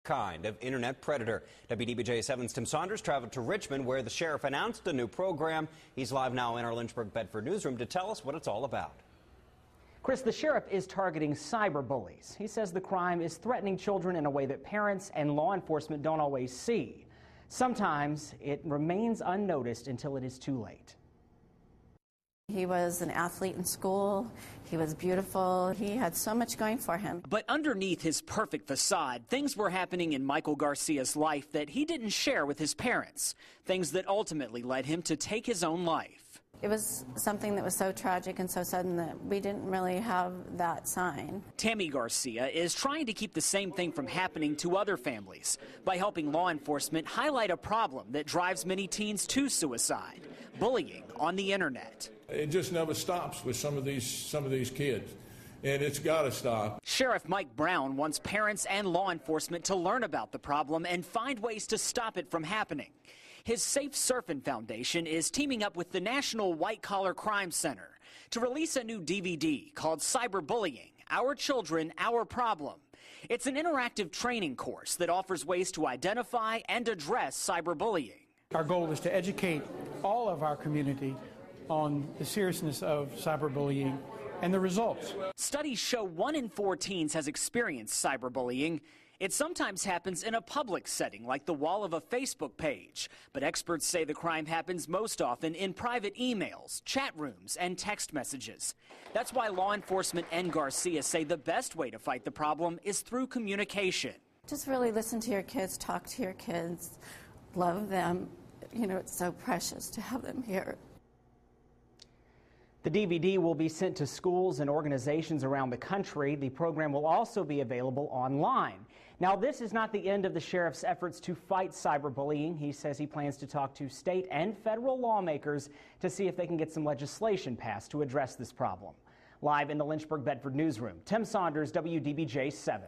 Kind of internet predator. WDBJ7's Tim Saunders traveled to Richmond, where the sheriff announced a new program. He's live now in our Lynchburg Bedford newsroom to tell us what it's all about. Chris, the sheriff is targeting cyberbullies. He says the crime is threatening children in a way that parents and law enforcement don't always see. Sometimes it remains unnoticed until it is too late. He was an athlete in school. He was beautiful. He had so much going for him. But underneath his perfect facade, things were happening in Michael Garcia's life that he didn't share with his parents. Things that ultimately led him to take his own life. It was something that was so tragic and so sudden that we didn't really have that sign. Tammy Garcia is trying to keep the same thing from happening to other families by helping law enforcement highlight a problem that drives many teens to suicide: bullying on the internet. It just never stops with some of these kids, and it's got to stop. Sheriff Mike Brown wants parents and law enforcement to learn about the problem and find ways to stop it from happening. His Safe Surfing Foundation is teaming up with the National White Collar Crime Center to release a new DVD called Cyberbullying: Our Children, Our Problem. It's an interactive training course that offers ways to identify and address cyberbullying. Our goal is to educate all of our community on the seriousness of cyberbullying and the results. Studies show 1 in 4 teens has experienced cyberbullying. It sometimes happens in a public setting, like the wall of a Facebook page. But experts say the crime happens most often in private emails, chat rooms, and text messages. That's why law enforcement and Garcia say the best way to fight the problem is through communication. Just really listen to your kids, talk to your kids, love them. You know, it's so precious to have them here. The DVD will be sent to schools and organizations around the country. The program will also be available online. Now, this is not the end of the sheriff's efforts to fight cyberbullying. He says he plans to talk to state and federal lawmakers to see if they can get some legislation passed to address this problem. Live in the Lynchburg Bedford newsroom, Tim Saunders, WDBJ 7.